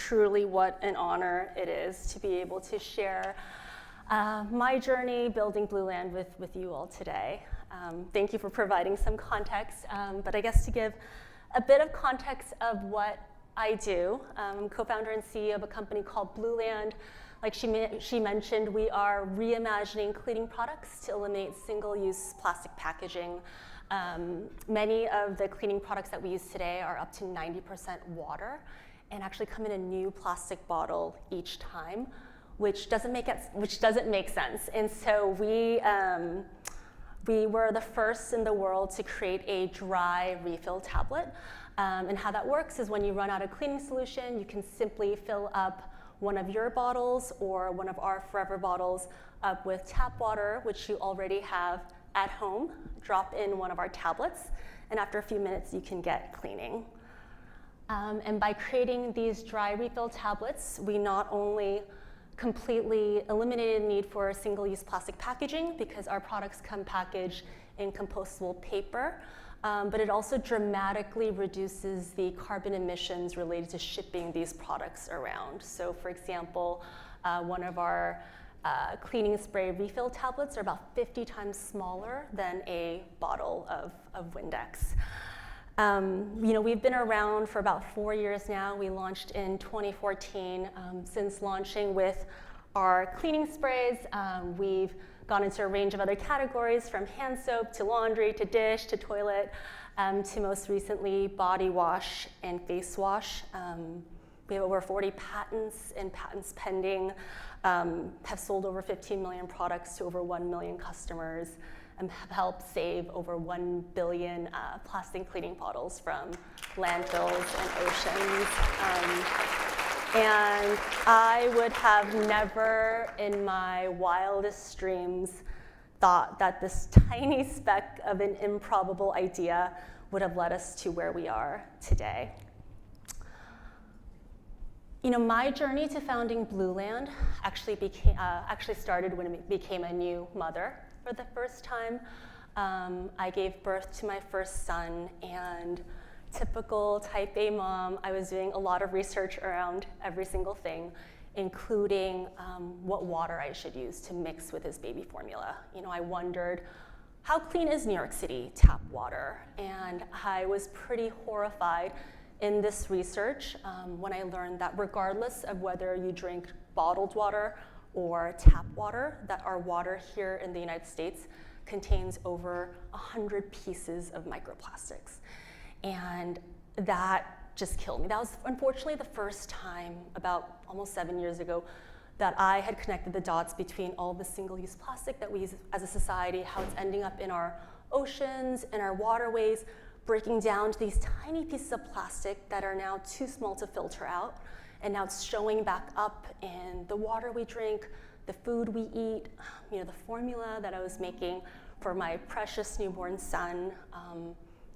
truly what an honor it is to be able to share my journey building Blueland with you all today. Thank you for providing some context, but I guess to give a bit of context of what I do, I'm co-founder and CEO of a company called Blueland. Like she mentioned, we are reimagining cleaning products to eliminate single-use plastic packaging. Many of the cleaning products that we use today are up to 90% water and actually come in a new plastic bottle each time, which doesn't make sense. And so we were the first in the world to create a dry refill tablet. And how that works is when you run out of cleaning solution, you can simply fill up one of your bottles or one of our Forever bottles up with tap water, which you already have at home, drop in one of our tablets, and after a few minutes you can get cleaning. And by creating these dry refill tablets, we not only completely eliminated the need for single-use plastic packaging because our products come packaged in compostable paper, but it also dramatically reduces the carbon emissions related to shipping these products around. So for example, one of our cleaning spray refill tablets are about 50 times smaller than a bottle of Windex. We've been around for about 4 years now. We launched in 2014. Since launching with our cleaning sprays, we've gone into a range of other categories from hand soap to laundry to dish to toilet to most recently body wash and face wash. We have over 40 patents and patents pending, have sold over 15 million products to over 1 million customers, and have helped save over 1 billion plastic cleaning bottles from landfills and oceans. And I would have never in my wildest dreams thought that this tiny speck of an improbable idea would have led us to where we are today. My journey to founding Blueland actually started when I became a new mother for the first time. I gave birth to my first son, and typical type A mom, I was doing a lot of research around every single thing, including what water I should use to mix with his baby formula. I wondered, how clean is New York City tap water? And I was pretty horrified in this research when I learned that regardless of whether you drink bottled water or tap water, that our water here in the United States contains over 100 pieces of microplastics. And that just killed me. That was unfortunately the first time, about almost 7 years ago, that I had connected the dots between all the single-use plastic that we use as a society, how it's ending up in our oceans and our waterways, breaking down to these tiny pieces of plastic that are now too small to filter out, and now it's showing back up in the water we drink, the food we eat, the formula that I was making for my precious newborn son.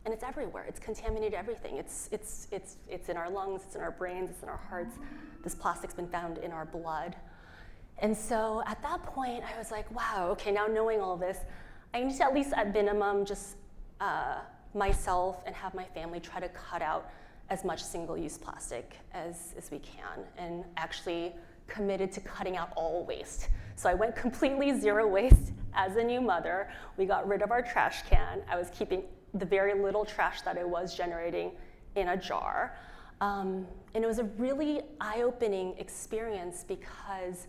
And it's everywhere. It's contaminated everything. It's in our lungs, it's in our brains, it's in our hearts. This plastic's been found in our blood. And so at that point, I was like, wow, okay, now knowing all this, I need to at least at minimum just myself and have my family try to cut out as much single-use plastic as we can, and actually committed to cutting out all waste. So I went completely zero waste as a new mother. We got rid of our trash can. I was keeping the very little trash that I was generating in a jar. And it was a really eye-opening experience because,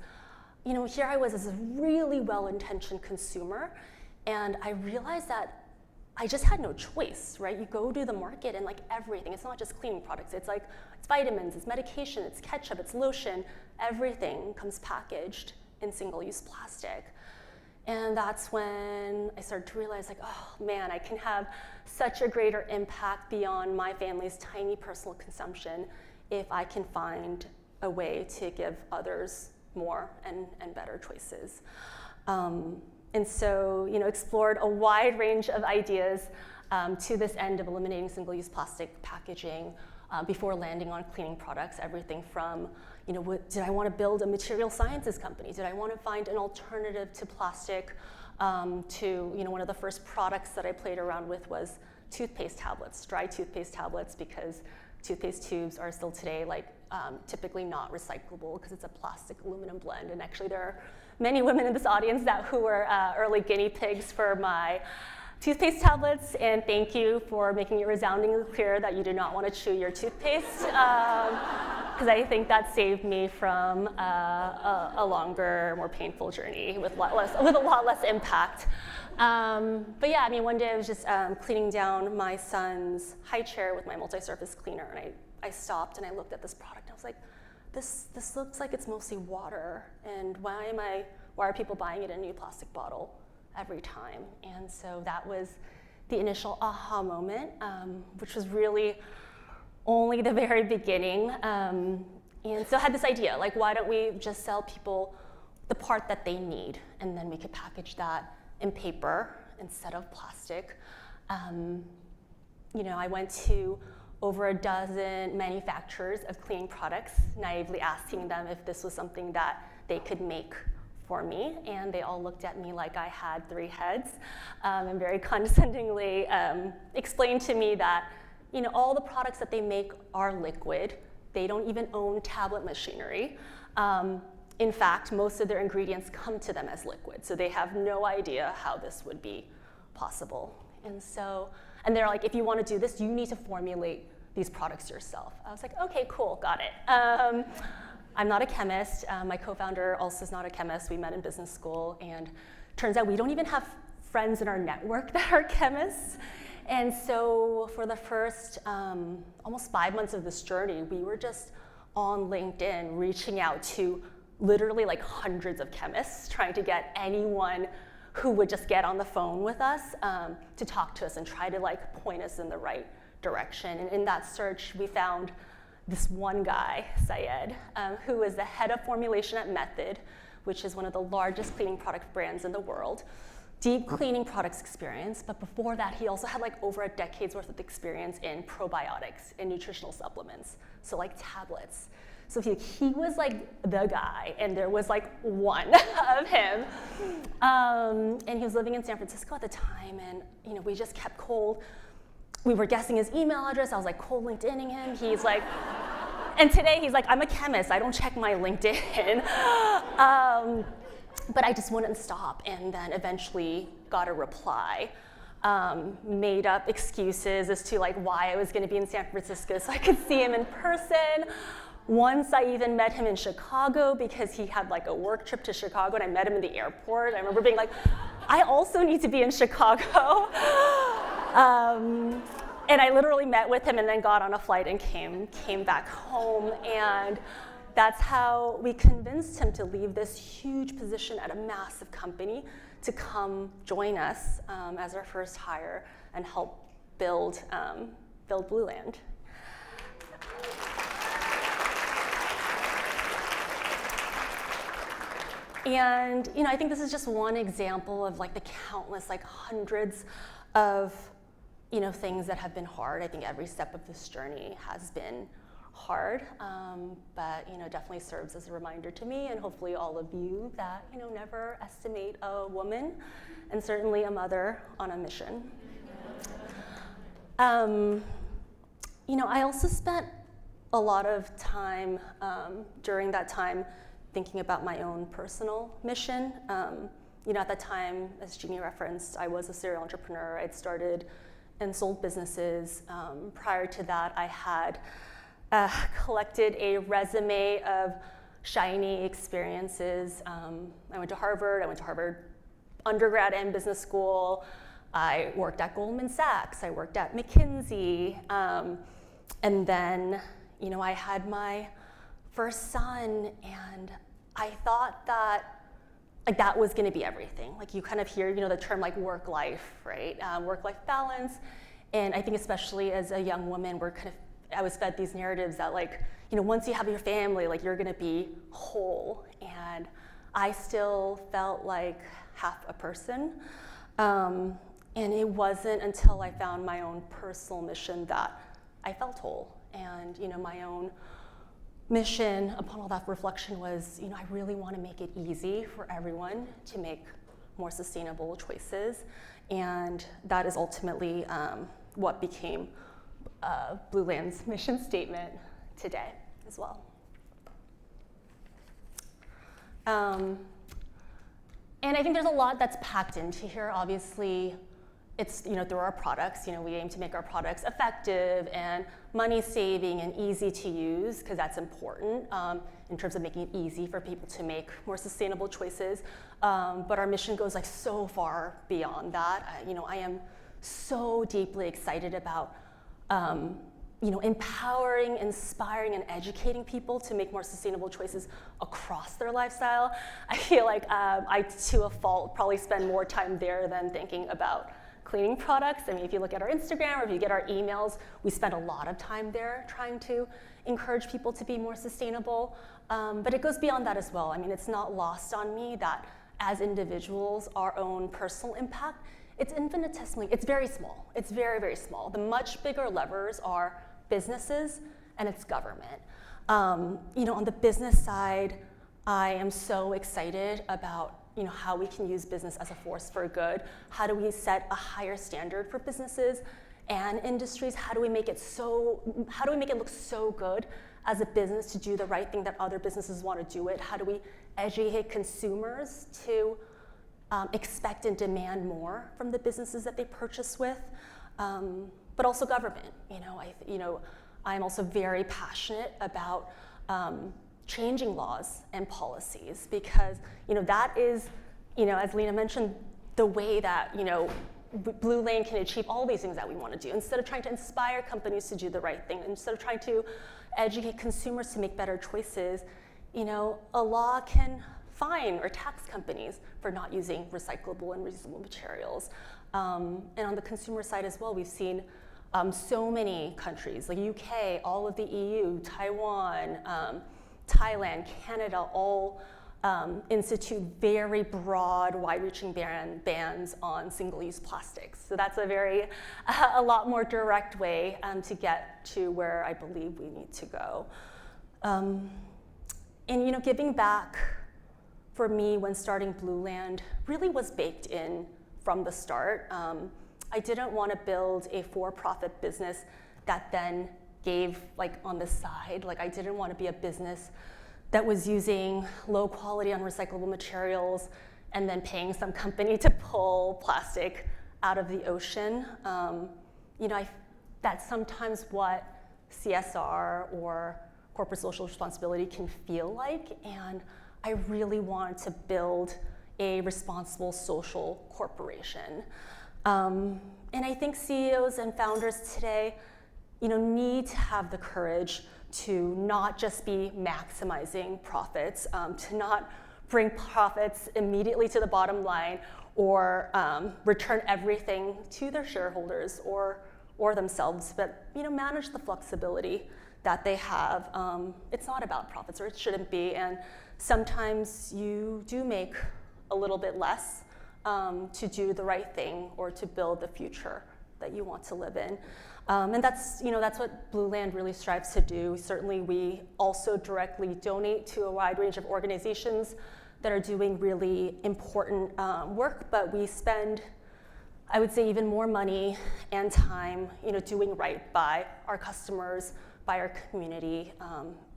here I was as a really well-intentioned consumer, and I realized that I just had no choice, right? You go to the market and everything, it's not just cleaning products, it's vitamins, it's medication, it's ketchup, it's lotion, everything comes packaged in single-use plastic. And that's when I started to realize oh man, I can have such a greater impact beyond my family's tiny personal consumption if I can find a way to give others more and better choices. And so, explored a wide range of ideas to this end of eliminating single-use plastic packaging before landing on cleaning products. Everything from, did I want to build a material sciences company? Did I want to find an alternative to plastic? To, one of the first products that I played around with was toothpaste tablets, dry toothpaste tablets, because toothpaste tubes are still today typically not recyclable because it's a plastic aluminum blend. And actually there are many women in this audience who were early guinea pigs for my toothpaste tablets, and thank you for making it resoundingly clear that you do not want to chew your toothpaste, because I think that saved me from a longer, more painful journey with a lot less impact. But yeah, I mean, one day I was just cleaning down my son's high chair with my multi-surface cleaner, and I stopped and I looked at this product and I was like, this looks like it's mostly water, and why are people buying it in a new plastic bottle every time? And so that was the initial aha moment, which was really only the very beginning. And so I had this idea, like, why don't we just sell people the part that they need, and then we could package that in paper instead of plastic. I went to over a dozen manufacturers of cleaning products, naively asking them if this was something that they could make for me, and they all looked at me like I had 3 heads, and very condescendingly explained to me that all the products that they make are liquid. They don't even own tablet machinery. In fact, most of their ingredients come to them as liquid, so they have no idea how this would be possible. And they're like, if you want to do this, you need to formulate these products yourself. I was like, okay, cool, got it. I'm not a chemist. My co-founder also is not a chemist. We met in business school, and turns out we don't even have friends in our network that are chemists. And so for the first almost 5 months of this journey, we were just on LinkedIn reaching out to literally hundreds of chemists, trying to get anyone who would just get on the phone with us to talk to us and try to point us in the right direction. And in that search, we found this one guy, Syed, who was the head of formulation at Method, which is one of the largest cleaning product brands in the world. Deep cleaning products experience, but before that, he also had over a decade's worth of experience in probiotics and nutritional supplements, so tablets. So he was the guy, and there was one of him. And he was living in San Francisco at the time, and we just kept cold. We were guessing his email address. I was cold LinkedIning him. He's and today he's I'm a chemist. I don't check my LinkedIn. But I just wouldn't stop, and then eventually got a reply. Made up excuses as to why I was going to be in San Francisco so I could see him in person. Once I even met him in Chicago because he had a work trip to Chicago, and I met him in the airport. I remember being I also need to be in Chicago. And I literally met with him and then got on a flight and came back home. And that's how we convinced him to leave this huge position at a massive company to come join us as our first hire and help build Blueland. And I think this is just one example of the countless, hundreds of things that have been hard. I think every step of this journey has been hard, but definitely serves as a reminder to me, and hopefully all of you, that never estimate a woman, and certainly a mother on a mission. I also spent a lot of time during that time thinking about my own personal mission. At the time, as Jeannie referenced, I was a serial entrepreneur. I'd started and sold businesses. Prior to that, I had collected a resume of shiny experiences. I went to Harvard undergrad and business school. I worked at Goldman Sachs. I worked at McKinsey. And then, I had my first son, and I thought that that was going to be everything. You kind of hear, the term work-life, right? Work-life balance. And I think especially as a young woman, I was fed these narratives that once you have your family, you're going to be whole. And I still felt like half a person. And it wasn't until I found my own personal mission that I felt whole. And my own mission upon all that reflection was, I really want to make it easy for everyone to make more sustainable choices. And that is ultimately what became Blueland's mission statement today as well. And I think there's a lot that's packed into here. Obviously, it's through our products. We aim to make our products effective and money-saving and easy to use, because that's important in terms of making it easy for people to make more sustainable choices. But our mission goes so far beyond that. I am so deeply excited about empowering, inspiring, and educating people to make more sustainable choices across their lifestyle. I feel like I, to a fault, probably spend more time there than thinking about cleaning products. I mean, if you look at our Instagram or if you get our emails, we spend a lot of time there trying to encourage people to be more sustainable. But it goes beyond that as well. I mean, it's not lost on me that as individuals, our own personal impact, it's infinitesimally, it's very small. It's very, very small. The much bigger levers are businesses and it's government. On the business side, I am so excited about how we can use business as a force for good. How do we set a higher standard for businesses and industries? How do we make it look so good as a business to do the right thing that other businesses want to do it? How do we educate consumers to expect and demand more from the businesses that they purchase with? But also government. I'm also very passionate about changing laws and policies, because that is, as Lena mentioned, the way that Blueland can achieve all these things that we want to do. Instead of trying to inspire companies to do the right thing, instead of trying to educate consumers to make better choices, a law can fine or tax companies for not using recyclable and reusable materials. And on the consumer side as well, we've seen so many countries, like UK, all of the EU, Taiwan, Thailand, Canada, all institute very broad, wide-reaching bans on single-use plastics. So that's a lot more direct way to get to where I believe we need to go. And giving back for me when starting Blueland really was baked in from the start. I didn't want to build a for-profit business that then gave on the side. I didn't want to be a business that was using low quality unrecyclable materials and then paying some company to pull plastic out of the ocean. That's sometimes what CSR or corporate social responsibility can feel like, and I really wanted to build a responsible social corporation. And I think CEOs and founders today, need to have the courage to not just be maximizing profits, to not bring profits immediately to the bottom line or return everything to their shareholders or themselves, but manage the flexibility that they have. It's not about profits, or it shouldn't be, and sometimes you do make a little bit less to do the right thing or to build the future that you want to live in. And that's what Blueland really strives to do. Certainly we also directly donate to a wide range of organizations that are doing really important work, but we spend, I would say, even more money and time doing right by our customers, by our community,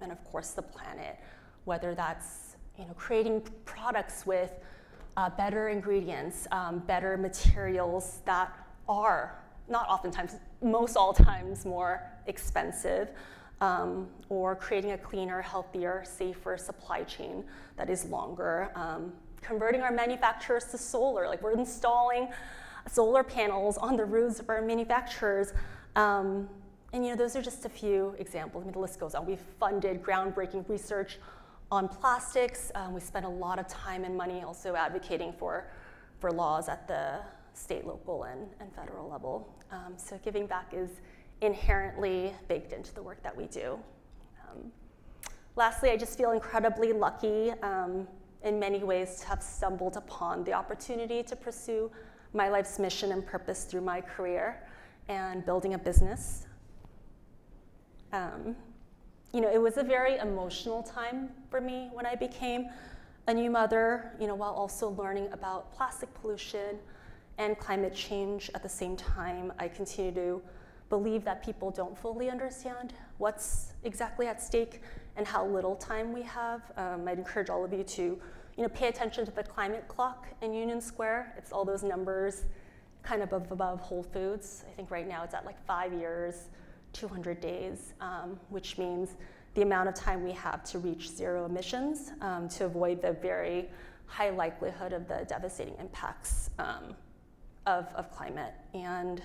and of course the planet, whether that's creating products with better ingredients, better materials that are not oftentimes, most all times more expensive, or creating a cleaner, healthier, safer supply chain that is longer. Converting our manufacturers to solar, we're installing solar panels on the roofs of our manufacturers. And those are just a few examples. I mean, the list goes on. We've funded groundbreaking research on plastics. We spent a lot of time and money also advocating for laws at the state, local, and federal level. So giving back is inherently baked into the work that we do. Lastly, I just feel incredibly lucky in many ways to have stumbled upon the opportunity to pursue my life's mission and purpose through my career and building a business. It was a very emotional time for me when I became a new mother, while also learning about plastic pollution and climate change at the same time. I continue to believe that people don't fully understand what's exactly at stake and how little time we have. I'd encourage all of you to pay attention to the climate clock in Union Square. It's all those numbers kind of above Whole Foods. I think right now it's at like 5 years, 200 days, which means the amount of time we have to reach zero emissions to avoid the very high likelihood of the devastating impacts of climate. And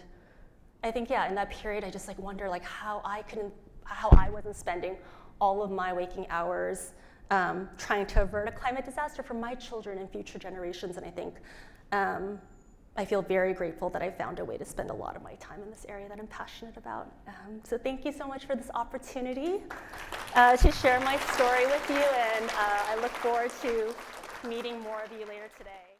I think, in that period, I just wonder how I wasn't spending all of my waking hours trying to avert a climate disaster for my children and future generations. And I think I feel very grateful that I found a way to spend a lot of my time in this area that I'm passionate about. So thank you so much for this opportunity to share my story with you, and I look forward to meeting more of you later today.